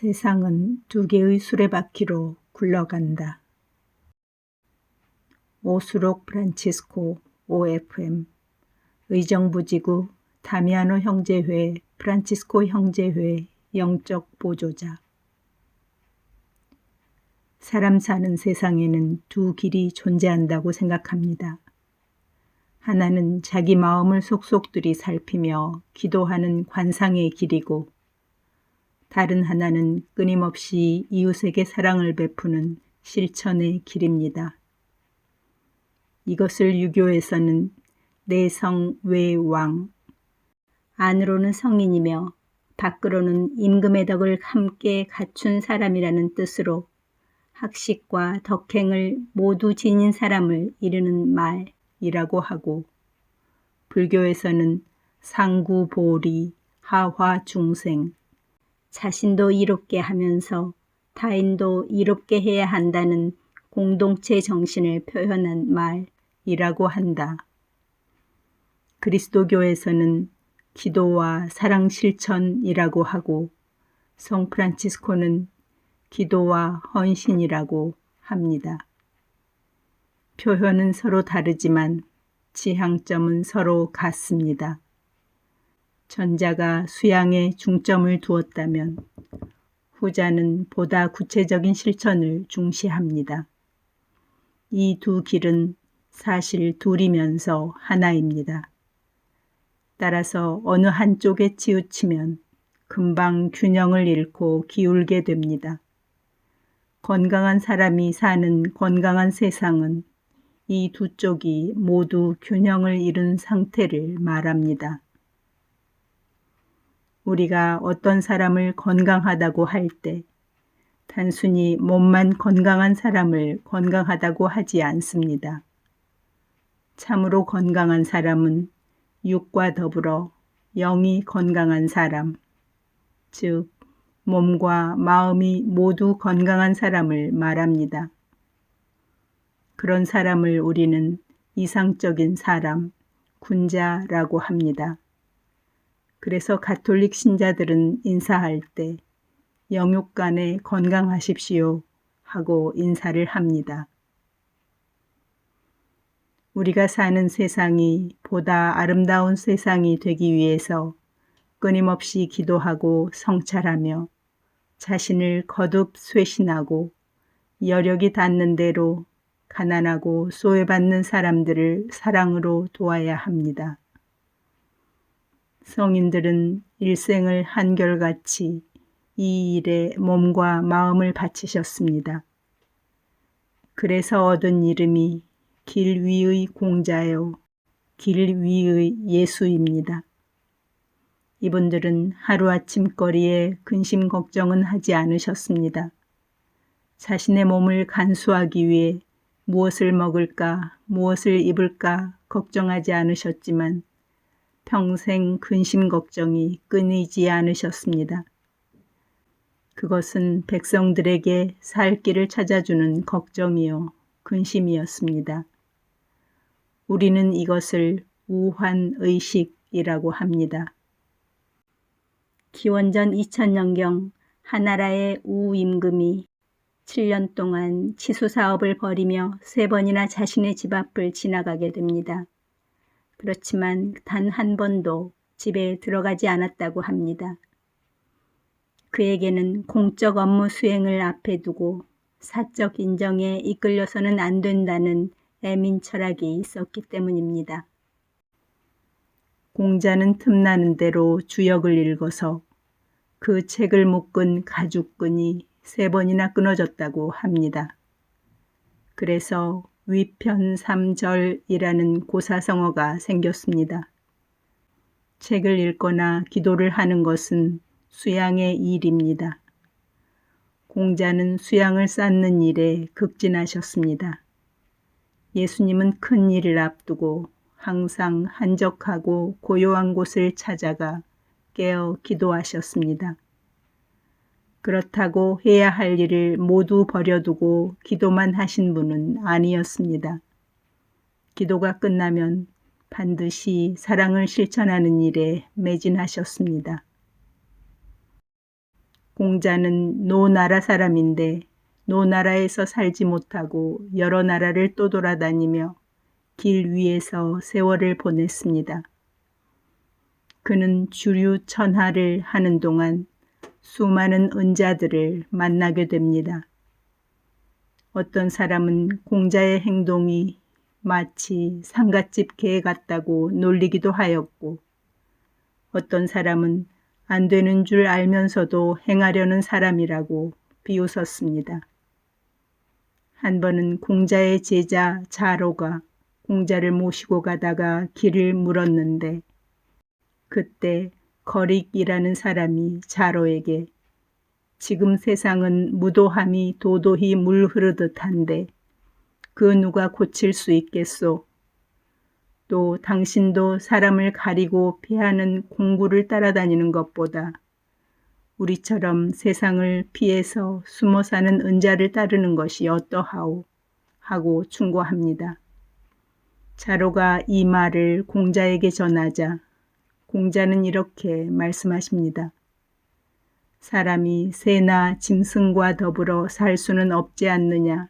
세상은 두 개의 수레바퀴로 굴러간다. 오수록 프란치스코 OFM 의정부지구 다미아노 형제회 프란치스코 형제회 영적 보조자. 사람 사는 세상에는 두 길이 존재한다고 생각합니다. 하나는 자기 마음을 속속들이 살피며 기도하는 관상의 길이고, 다른 하나는 끊임없이 이웃에게 사랑을 베푸는 실천의 길입니다. 이것을 유교에서는 내성외왕, 안으로는 성인이며 밖으로는 임금의 덕을 함께 갖춘 사람이라는 뜻으로 학식과 덕행을 모두 지닌 사람을 이르는 말이라고 하고, 불교에서는 상구보리, 하화중생, 자신도 이롭게 하면서 타인도 이롭게 해야 한다는 공동체 정신을 표현한 말이라고 한다. 그리스도교에서는 기도와 사랑 실천이라고 하고, 성 프란치스코는 기도와 헌신이라고 합니다. 표현은 서로 다르지만 지향점은 서로 같습니다. 전자가 수양에 중점을 두었다면 후자는 보다 구체적인 실천을 중시합니다. 이 두 길은 사실 둘이면서 하나입니다. 따라서 어느 한쪽에 치우치면 금방 균형을 잃고 기울게 됩니다. 건강한 사람이 사는 건강한 세상은 이 두 쪽이 모두 균형을 잃은 상태를 말합니다. 우리가 어떤 사람을 건강하다고 할 때 단순히 몸만 건강한 사람을 건강하다고 하지 않습니다. 참으로 건강한 사람은 육과 더불어 영이 건강한 사람, 즉 몸과 마음이 모두 건강한 사람을 말합니다. 그런 사람을 우리는 이상적인 사람, 군자라고 합니다. 그래서 가톨릭 신자들은 인사할 때 영육간에 건강하십시오 하고 인사를 합니다. 우리가 사는 세상이 보다 아름다운 세상이 되기 위해서 끊임없이 기도하고 성찰하며 자신을 거듭 쇄신하고 여력이 닿는 대로 가난하고 소외받는 사람들을 사랑으로 도와야 합니다. 성인들은 일생을 한결같이 이 일에 몸과 마음을 바치셨습니다. 그래서 얻은 이름이 길 위의 공자요, 길 위의 예수입니다. 이분들은 하루아침 거리에 근심 걱정은 하지 않으셨습니다. 자신의 몸을 간수하기 위해 무엇을 먹을까, 무엇을 입을까 걱정하지 않으셨지만 평생 근심 걱정이 끊이지 않으셨습니다. 그것은 백성들에게 살 길을 찾아주는 걱정이요, 근심이었습니다. 우리는 이것을 우환의식이라고 합니다. 기원전 2000년경 하나라의 우임금이 7년 동안 치수사업을 벌이며 3번이나 자신의 집 앞을 지나가게 됩니다. 그렇지만 단 한 번도 집에 들어가지 않았다고 합니다. 그에게는 공적 업무 수행을 앞에 두고 사적 인정에 이끌려서는 안 된다는 애민 철학이 있었기 때문입니다. 공자는 틈나는 대로 주역을 읽어서 그 책을 묶은 가죽끈이 3번이나 끊어졌다고 합니다. 그래서 위편삼절이라는 고사성어가 생겼습니다. 책을 읽거나 기도를 하는 것은 수양의 일입니다. 공자는 수양을 쌓는 일에 극진하셨습니다. 예수님은 큰 일을 앞두고 항상 한적하고 고요한 곳을 찾아가 깨어 기도하셨습니다. 그렇다고 해야 할 일을 모두 버려두고 기도만 하신 분은 아니었습니다. 기도가 끝나면 반드시 사랑을 실천하는 일에 매진하셨습니다. 공자는 노나라 사람인데 노나라에서 살지 못하고 여러 나라를 떠돌아다니며 길 위에서 세월을 보냈습니다. 그는 주류 천하를 하는 동안 수많은 은자들을 만나게 됩니다. 어떤 사람은 공자의 행동이 마치 상갓집 개 같다고 놀리기도 하였고, 어떤 사람은 안 되는 줄 알면서도 행하려는 사람이라고 비웃었습니다. 한 번은 공자의 제자 자로가 공자를 모시고 가다가 길을 물었는데, 그때 거릭이라는 사람이 자로에게 지금 세상은 무도함이 도도히 물 흐르듯 한데 그 누가 고칠 수 있겠소? 또 당신도 사람을 가리고 피하는 공구를 따라다니는 것보다 우리처럼 세상을 피해서 숨어 사는 은자를 따르는 것이 어떠하오? 하고 충고합니다. 자로가 이 말을 공자에게 전하자 공자는 이렇게 말씀하십니다. 사람이 새나 짐승과 더불어 살 수는 없지 않느냐.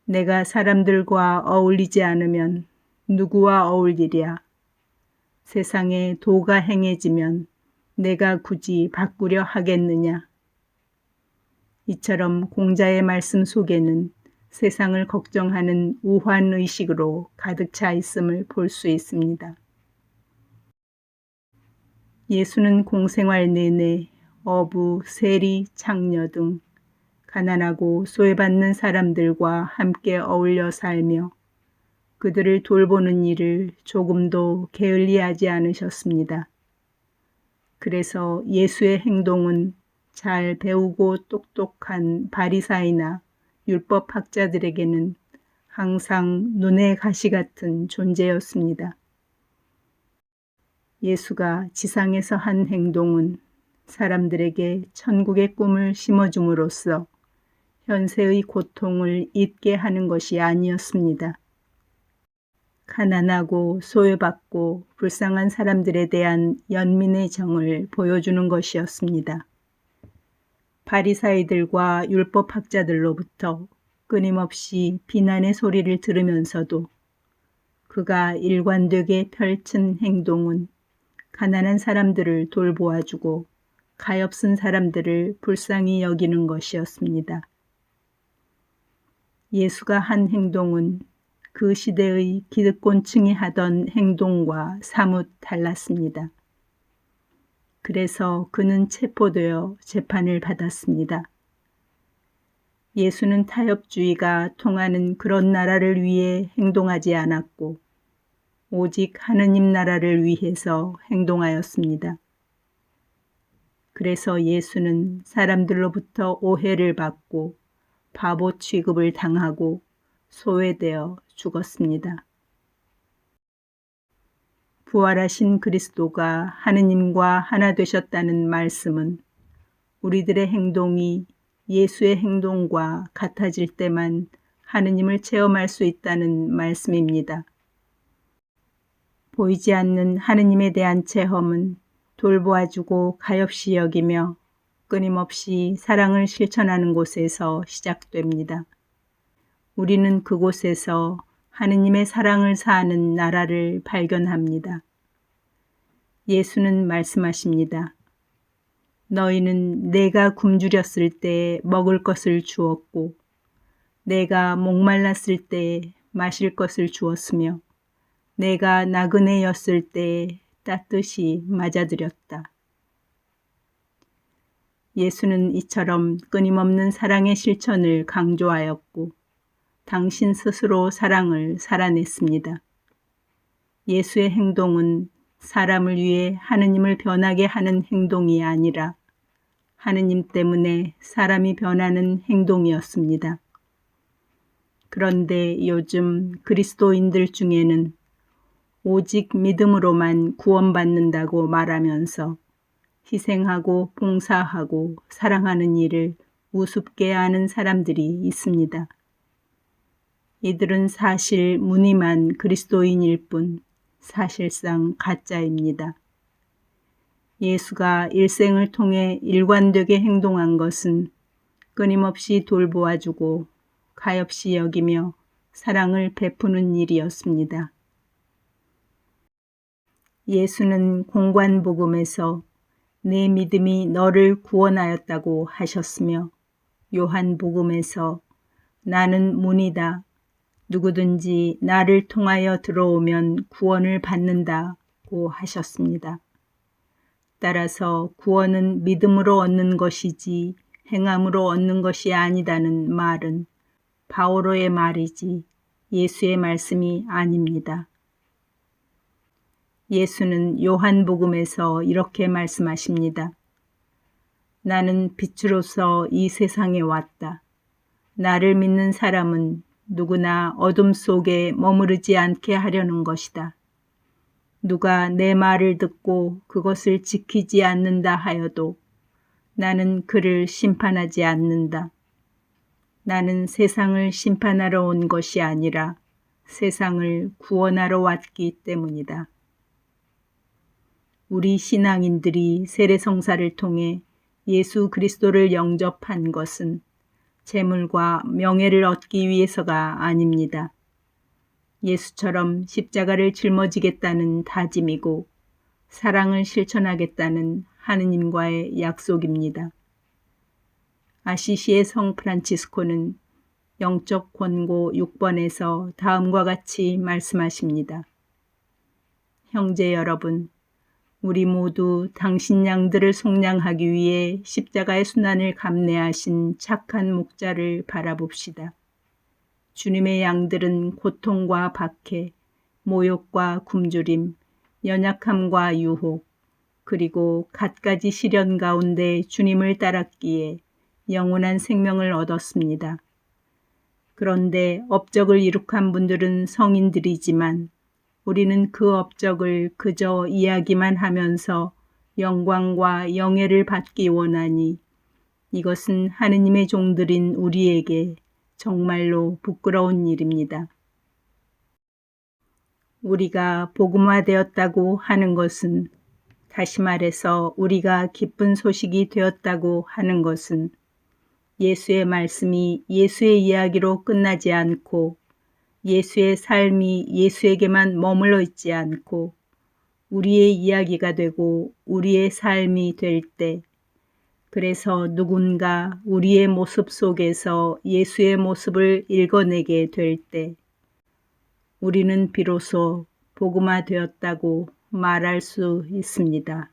내가 사람들과 어울리지 않으면 누구와 어울리랴. 세상에 도가 행해지면 내가 굳이 바꾸려 하겠느냐. 이처럼 공자의 말씀 속에는 세상을 걱정하는 우환의식으로 가득 차 있음을 볼 수 있습니다. 예수는 공생활 내내 어부, 세리, 창녀 등 가난하고 소외받는 사람들과 함께 어울려 살며 그들을 돌보는 일을 조금도 게을리하지 않으셨습니다. 그래서 예수의 행동은 잘 배우고 똑똑한 바리사이나 율법학자들에게는 항상 눈의 가시 같은 존재였습니다. 예수가 지상에서 한 행동은 사람들에게 천국의 꿈을 심어줌으로써 현세의 고통을 잊게 하는 것이 아니었습니다. 가난하고 소외받고 불쌍한 사람들에 대한 연민의 정을 보여주는 것이었습니다. 바리사이들과 율법학자들로부터 끊임없이 비난의 소리를 들으면서도 그가 일관되게 펼친 행동은 가난한 사람들을 돌보아주고 가엾은 사람들을 불쌍히 여기는 것이었습니다. 예수가 한 행동은 그 시대의 기득권층이 하던 행동과 사뭇 달랐습니다. 그래서 그는 체포되어 재판을 받았습니다. 예수는 타협주의가 통하는 그런 나라를 위해 행동하지 않았고 오직 하느님 나라를 위해서 행동하였습니다. 그래서 예수는 사람들로부터 오해를 받고 바보 취급을 당하고 소외되어 죽었습니다. 부활하신 그리스도가 하느님과 하나 되셨다는 말씀은 우리들의 행동이 예수의 행동과 같아질 때만 하느님을 체험할 수 있다는 말씀입니다. 보이지 않는 하느님에 대한 체험은 돌보아주고 가엾이 여기며 끊임없이 사랑을 실천하는 곳에서 시작됩니다. 우리는 그곳에서 하느님의 사랑을 사하는 나라를 발견합니다. 예수는 말씀하십니다. 너희는 내가 굶주렸을 때 먹을 것을 주었고 내가 목말랐을 때 마실 것을 주었으며 내가 나그네였을 때 따뜻이 맞아들였다. 예수는 이처럼 끊임없는 사랑의 실천을 강조하였고 당신 스스로 사랑을 살아냈습니다. 예수의 행동은 사람을 위해 하느님을 변하게 하는 행동이 아니라 하느님 때문에 사람이 변하는 행동이었습니다. 그런데 요즘 그리스도인들 중에는 오직 믿음으로만 구원받는다고 말하면서 희생하고 봉사하고 사랑하는 일을 우습게 하는 사람들이 있습니다. 이들은 사실 무늬만 그리스도인일 뿐 사실상 가짜입니다. 예수가 일생을 통해 일관되게 행동한 것은 끊임없이 돌보아주고 가엾이 여기며 사랑을 베푸는 일이었습니다. 예수는 공관복음에서 내 믿음이 너를 구원하였다고 하셨으며 요한복음에서 나는 문이다. 누구든지 나를 통하여 들어오면 구원을 받는다고 하셨습니다. 따라서 구원은 믿음으로 얻는 것이지 행함으로 얻는 것이 아니다는 말은 바오로의 말이지 예수의 말씀이 아닙니다. 예수는 요한복음에서 이렇게 말씀하십니다. 나는 빛으로서 이 세상에 왔다. 나를 믿는 사람은 누구나 어둠 속에 머무르지 않게 하려는 것이다. 누가 내 말을 듣고 그것을 지키지 않는다 하여도 나는 그를 심판하지 않는다. 나는 세상을 심판하러 온 것이 아니라 세상을 구원하러 왔기 때문이다. 우리 신앙인들이 세례성사를 통해 예수 그리스도를 영접한 것은 재물과 명예를 얻기 위해서가 아닙니다. 예수처럼 십자가를 짊어지겠다는 다짐이고 사랑을 실천하겠다는 하느님과의 약속입니다. 아시시의 성 프란치스코는 영적 권고 6번에서 다음과 같이 말씀하십니다. 형제 여러분, 우리 모두 당신 양들을 속량하기 위해 십자가의 순환을 감내하신 착한 목자를 바라봅시다. 주님의 양들은 고통과 박해, 모욕과 굶주림, 연약함과 유혹, 그리고 갖가지 시련 가운데 주님을 따랐기에 영원한 생명을 얻었습니다. 그런데 업적을 이룩한 분들은 성인들이지만 우리는 그 업적을 그저 이야기만 하면서 영광과 영예를 받기 원하니 이것은 하느님의 종들인 우리에게 정말로 부끄러운 일입니다. 우리가 복음화되었다고 하는 것은, 다시 말해서 우리가 기쁜 소식이 되었다고 하는 것은 예수의 말씀이 예수의 이야기로 끝나지 않고 예수의 삶이 예수에게만 머물러 있지 않고 우리의 이야기가 되고 우리의 삶이 될 때, 그래서 누군가 우리의 모습 속에서 예수의 모습을 읽어내게 될 때 우리는 비로소 복음화되었다고 말할 수 있습니다.